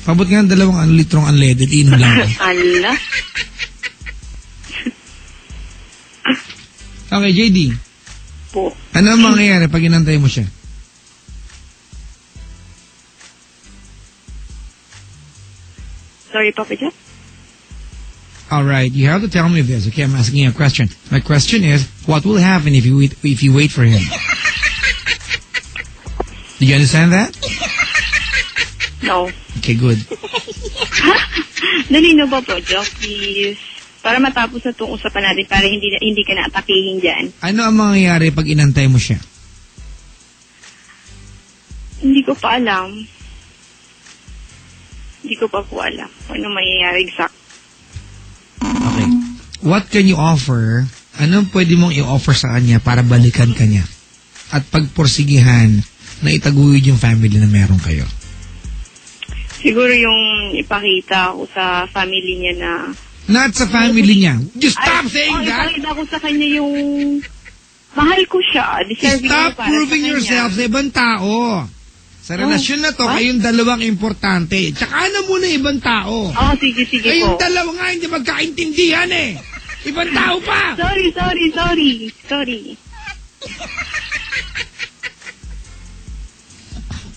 Pabot nga ng 2 litrong unleaded, inom lang. Ala. Okay, JD. Po. Ano ang mangyayari pag inantay mo siya? Sorry, Papa Jack. Alright, you have to tell me this. Okay, I'm asking you a question. My question is, what will happen if you wait for him? Do you understand that? No. Okay, good. Dali na ba, Jack? Please. Para matapos na itong usapan natin, para hindi ka na-atakihin dyan. Ano ang mangyayari pag inantay mo siya? Hindi ko pa alam. Hindi ko pa po alam kung ano mangyayari exact. Okay. What can you offer? Anong pwede mong i-offer sa kanya para balikan ka niya? At pagporsigihan na itaguyod yung family na meron kayo? Siguro yung ipakita ko sa family niya na... Not sa family niya. Just stop saying that! Ipakita ko sa kanya yung... Mahal ko siya. Stop proving yourself sa ibang tao. Sa relasyon na to, kayong dalawang importante. Tsaka na muna ibang tao. Sige po. Kayong dalawa nga hindi magkaintindihan eh. Ibang tao pa. Sorry.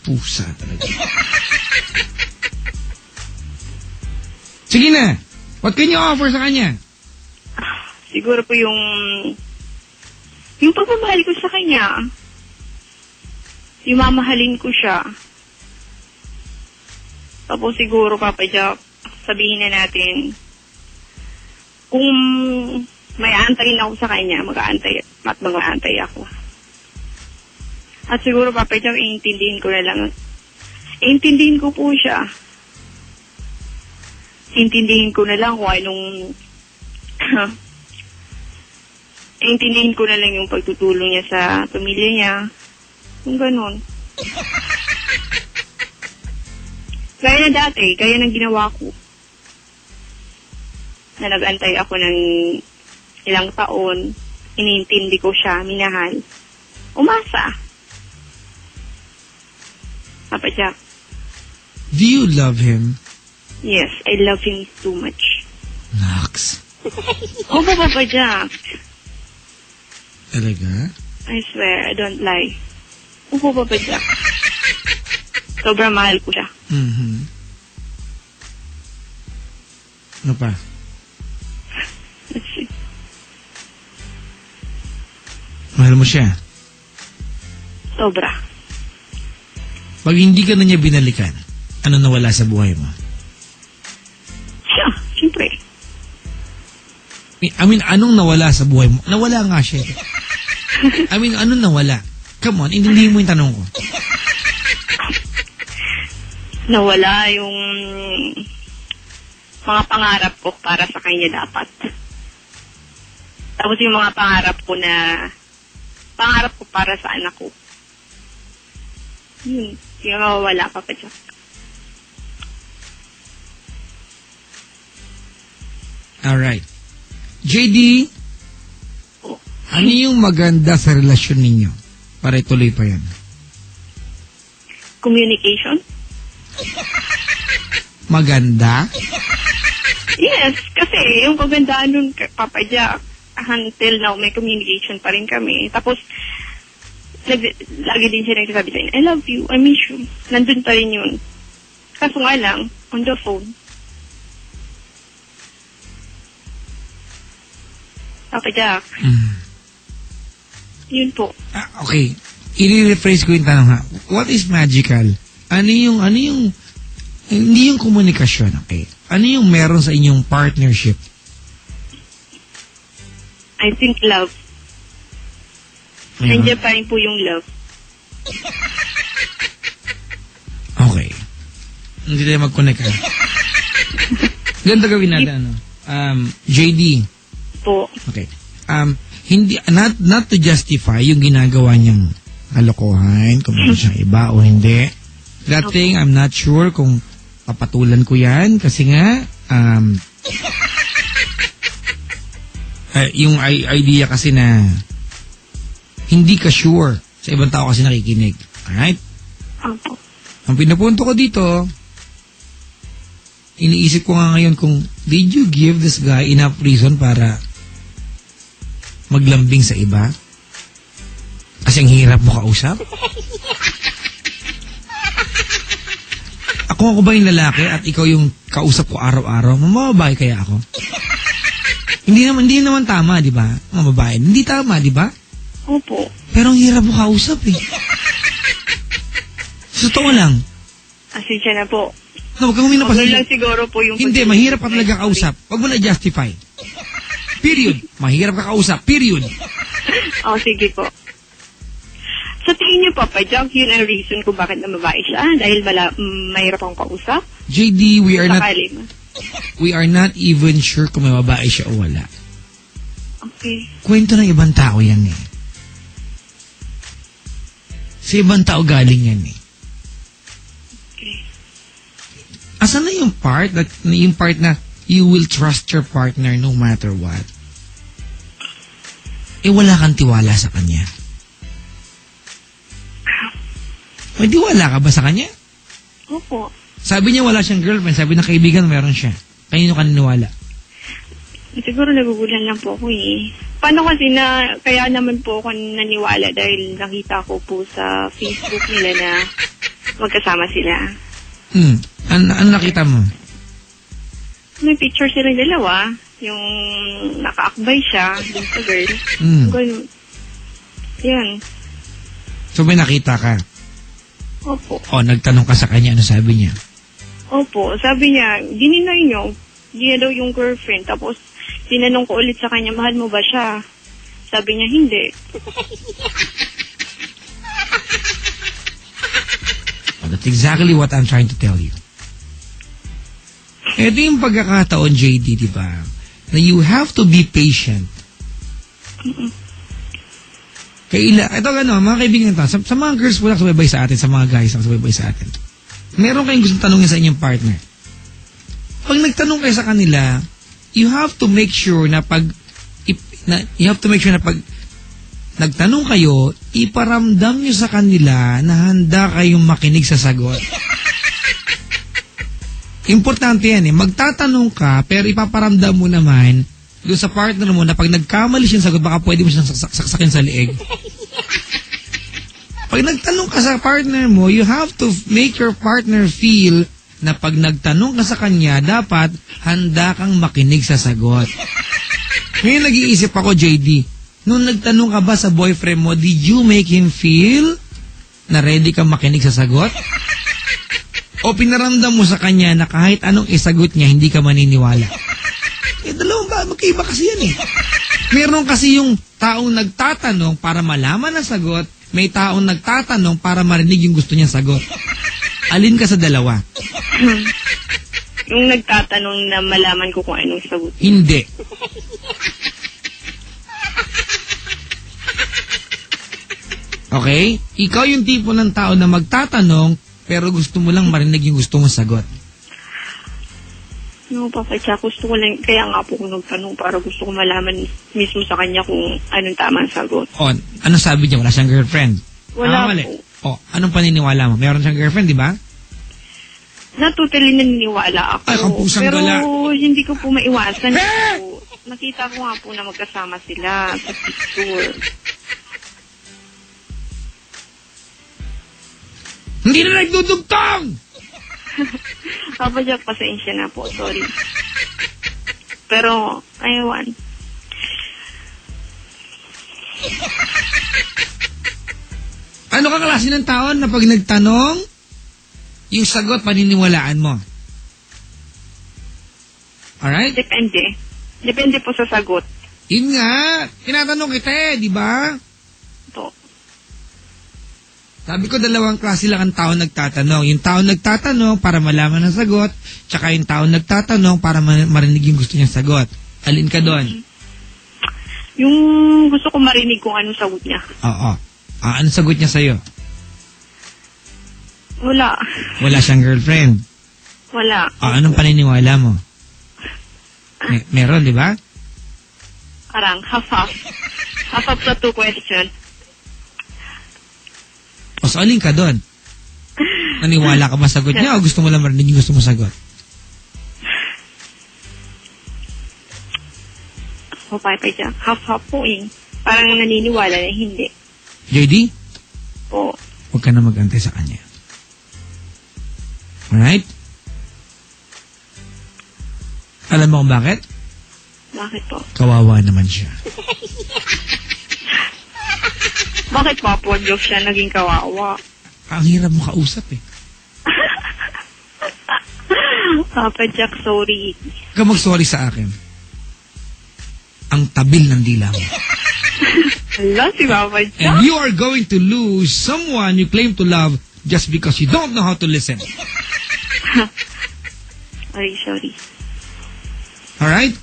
Pusa talaga. Sige na. What can you offer sa kanya? Siguro po yung pagmamahal ko sa kanya. Yung mamahalin ko siya. Tapos siguro, Papa Jack, sabihin na natin, kung may aantayin ako sa kanya, mag-aantay ako. At siguro, Papa Jack, iintindihin ko na lang. Iintindihin ko po siya. Iintindihin ko na lang kung anong... iintindihin ko na lang yung pagtutulong niya sa pamilya niya. Kung ganun. Gaya na dati, gaya ng ginawa ko. Na nag-antay ako ng ilang taon, iniintindi ko siya, minahal. Umasa. Papa Jack. Do you love him? Yes, I love him too much. Nox. Opo, Papa Jack. Talaga? I swear, I don't lie. Opo, Papa Jack. Sobrang mahal ko siya. Mm-hmm. Ano pa? Let's see. Mahal mo siya? Sobra. Pag hindi ka na niya binalikan, ano nawala sa buhay mo? Siya, siyempre. I mean, anong nawala sa buhay mo? Nawala nga siya. I mean, anong nawala? Come on, intindihin mo yung tanong ko. Nawala yung mga pangarap ko para sa kanya dapat. Tapos yung mga pangarap ko para sa anak ko. Yun, yung mawawala, Papa Jack. Alright. JD, ano yung maganda sa relasyon ninyo? Para ituloy pa yan. Communication? Maganda? Yes, kasi yung kagandaan nun, Papa Jack, until now, may communication pa rin kami. Tapos, lagi din siya nagsasabi sa akin, I love you, I miss you. Nandun pa rin yun. Kaso nga lang, on the phone. Papa Jack. Yun po. Okay. I-rephrase ko yung tanong ha. What is magical? Ano yung, hindi yung komunikasyon, okay? Ano yung meron sa inyong partnership? I think love. Nandiyan pa rin po yung love. Okay. Hindi tayo mag-connect ha. Ganito gawin natin, JD. Po. Okay. Hindi, not to justify yung ginagawa niyang kalokohan, kung meron siyang iba o hindi. That thing, I'm not sure kung papatulan ko yan kasi nga, yung idea kasi na hindi ka sure sa ibang tao kasi nakikinig. Alright? Opo. Ang pinupunto ko dito, iniisip ko nga ngayon kung did you give this guy enough reason para maglambing sa iba? Kasi ang hirap mo kausap? Ako ba yung lalaki at ikaw yung kausap ko araw-araw? Mamababae kaya ako? Hindi naman tama, di ba? Mamabae. Hindi tama, di ba? Opo. Pero ang hirap mo kausap eh. Totoo lang. Asensya na po. No, huwag kang huminap pa Okay lang siguro po yung... Hindi, mahirap ka talaga kausap. Huwag mo na justify. Period. Mahirap ka kausap. Period. Oh, sige po. Sa tingin niyo, Papa Jack, yun ang reason kung bakit namabae siya? Dahil mahirap akong kausap? JD, we are not Sakali. even sure kung may babae siya o wala. Okay. Kwento ng ibang tao yan eh. Sa ibang tao galing yan eh. Okay. Asan na yung part na you will trust your partner no matter what? Eh wala kang tiwala sa kanya. May tiwala ka ba sa kanya? Opo. Sabi niya wala siyang girlfriend. Sabi ng kaibigan meron siya. Kanino ka naniniwala? Siguro nagugulan lang po ako eh. Paano kasi kaya naman po ako naniwala dahil nakita ko po sa Facebook nila na magkasama sila. Ano nakita mo? May picture silang dalawa. Yung nakaakbay siya dun sa girl. Ganun. Yan. So may nakita ka? Opo. O, nagtanong ka sa kanya, ano sabi niya? Opo. Sabi niya, gininay niyo. Di daw yung girlfriend. Tapos, tinanong ko ulit sa kanya, mahal mo ba siya? Sabi niya, hindi. Oh, that's exactly what I'm trying to tell you. Ito yung pagkakataon, JD, di ba? Na you have to be patient. Ito mga kaibigan to, sa mga girls wala sabay sa atin, sa mga guys sabay sa atin. Meron kayong gustong tanongin sa inyong partner. Pag nagtanong kayo sa kanila, you have to make sure na pag nagtanong kayo, iparamdam nyo sa kanila na handa kayong makinig sa sagot. Importante yan eh. Magtatanong ka, pero ipaparamdam mo naman doon sa partner mo na pag nagkamali siyang sagot, baka pwede mo siyang saksakin sa liig. Pag nagtanong ka sa partner mo, you have to make your partner feel na pag nagtanong ka sa kanya, dapat handa kang makinig sa sagot. Ngayon nag-iisip ako, JD, nung nagtanong ka ba sa boyfriend mo, did you make him feel na ready kang makinig sa sagot? O pinaramdam mo sa kanya na kahit anong isagot niya, hindi ka maniniwala? Dalawang magkaiba kasi yan eh. Meron kasi yung taong nagtatanong para malaman ang sagot, may taong nagtatanong para marinig yung gusto niyang sagot. Alin ka sa dalawa? Yung nagtatanong na malaman ko kung anong sagot. Hindi. Okay? Ikaw yung tipo ng tao na magtatanong, pero gusto mo lang marinig yung gusto mong sagot. No, Papa Jack, gusto ko lang, kaya nga po kung nagtanong para gusto ko malaman mismo sa kanya kung anong tamang sagot. O, ano sabi niya? Wala siyang girlfriend? Wala mali. po. O, anong paniniwala mo? Meron siyang girlfriend, di ba? Totally naniniwala ako. Ay, kampusang pero gala. hindi ko po maiwasan. Po. Nakita ko nga po na magkasama sila sa picture. Hindi na nagdudugtong! Papa Jack, pasensya na po. Sorry. Pero, ayawan. Ano ka klase ng tao na pag nagtanong, yung sagot paniniwalaan mo? Alright? Depende. Depende po sa sagot. Yun nga. Tinatanong kita eh, di ba? Po. Sabi ko dalawang klase lang ang tao nagtatanong. Yung tao nagtatanong para malaman ang sagot, tsaka yung tao nagtatanong para marinig yung gusto niyang sagot. Alin ka doon? Yung gusto ko marinig kung anong sagot niya. Oo. Anong sagot niya sa'yo? Wala. Wala siyang girlfriend. Wala. Anong paniniwala mo? Meron, di ba? Parang half-half. Half-half sa two question. O so, alin ka doon? Naniwala ka ba sagot niya o gusto mo lang marinig yung gusto mo sagot? po, Papa Jack. Half-half po eh. Parang naniniwala na hindi. JD, Po. huwag ka na mag-antay sa kanya. Alright? Alam mo kung bakit? Bakit po? Kawawa naman siya. Bakit po po siya naging kawawa? Ang hirap mo kausap eh. Papa Jack, sorry. Huwag ka mag-sorry sa akin. Ang tabil ng dila mo. Hala, si Papa Jack. And you are going to lose someone you claim to love just because you don't know how to listen. Ay, sorry. Alright?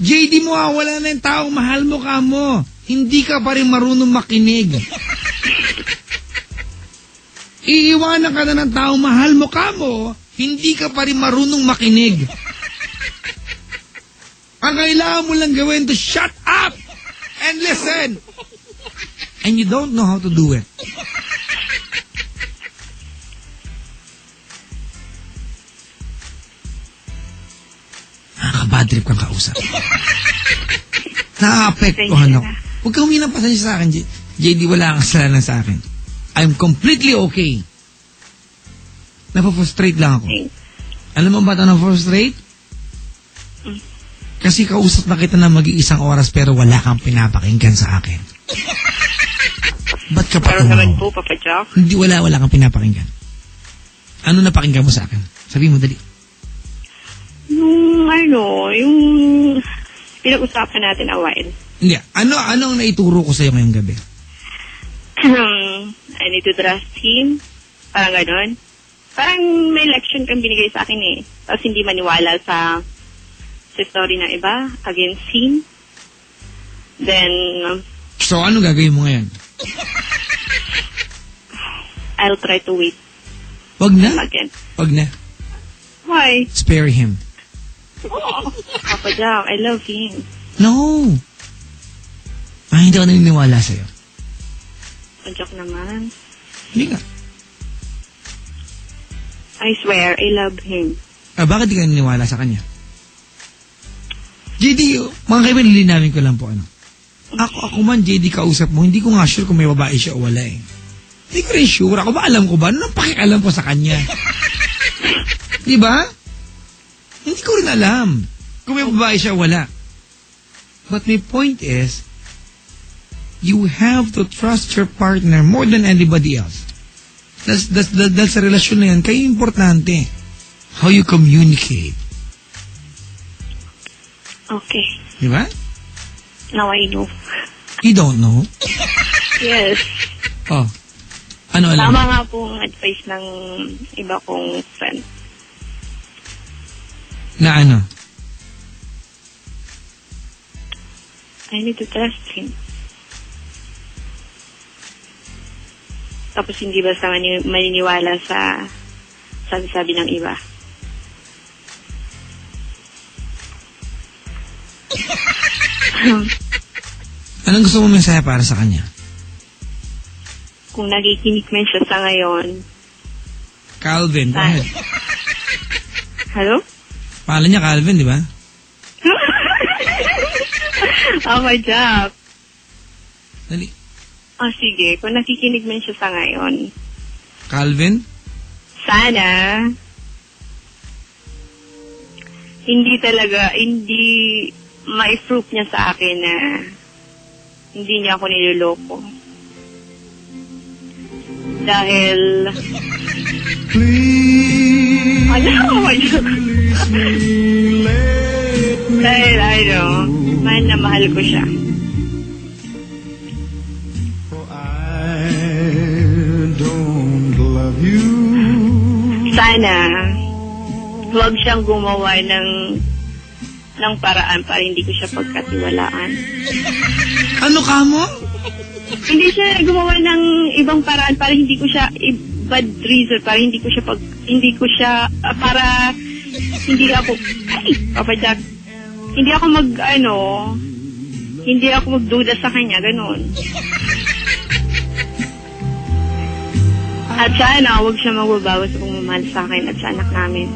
JD mo, wala na yung taong mahal mo ka mo. Hindi ka pa rin marunong makinig. Iiwanan ka na ng taong mahal mo ka mo, hindi ka pa rin marunong makinig. Ang kailangan mo lang gawin to shut up and listen. And you don't know how to do it. Nakaka-bad trip kang kausap. Nakaka-apektuhan ako. Huwag kang huminang pasensya sa akin, JD, wala kang kasalanan sa akin. I'm completely okay. Napafrustrate lang ako. Alam mo ba ito na-frustrate? Kasi kausap na kita na mag-iisang oras pero wala kang pinapakinggan sa akin. Ba't ka pa Pero naman tumawa? po, Papa Jack. Hindi, wala kang pinapakinggan. Ano napakinggan mo sa akin? Sabi mo, dali. Yung pinag-usapan natin a while. Hindi, ano ang naituro ko sa'yo ngayong gabi? I need to trust him. Parang ganon. Parang may lection kang binigay sa akin eh. Tapos hindi maniwala sa story ng iba against him. Then, So, ano gagawin mo ngayon? I'll try to wait Wag na. again. Wag na. Why? Spare him. Papa Jack, I love him. No. Hindi ako naniniwala sa'yo. Papa Jack naman. Hindi nga. I swear, I love him. Bakit di ka naniniwala sa kanya? JD, mga kaibigan, nilinamin ko lang po ano. Ako man, JD, kausap mo, hindi ko nga sure kung may babae siya o wala eh. Hindi ko rin sure. Ako ba alam ko ba? Ano nang pakialam ko sa kanya? Di ba? Hindi ko rin alam kung may babae siya o wala. But my point is, you have to trust your partner more than anybody else. Dahil sa relasyon na yan, kayo importante. How you communicate. Okay. Di ba? Now I know. You don't know. Yes. Oh. Ano alam? Tama nga po ang advice ng iba kong friend. Na ano? I need to trust him. Tapos hindi basta maniniwala sa sabi-sabi ng iba. Anong gusto mo mensahe para sa kanya? Kung nakikinig man siya sa ngayon. Calvin, go ahead. Hello? Pangalan niya Calvin, di ba? Oh my job. Dali. Sige. Kung nakikinig man siya sa ngayon. Calvin? Sana hindi ma-proof niya sa akin na hindi niya ako niloloko. Dahil dahil mahal na mahal ko siya. Sana huwag siyang gumawa ng paraan para hindi ko siya pagkatiwalaan. Ano ka mo? Hindi siya gumawa ng ibang paraan para hindi ko siya bad reason para hindi ko siya para hindi ako Papa Jack, hindi ako magduda sa kanya, ganun. At sana huwag siya magbabago sa pagmamahal sa akin at sa anak namin.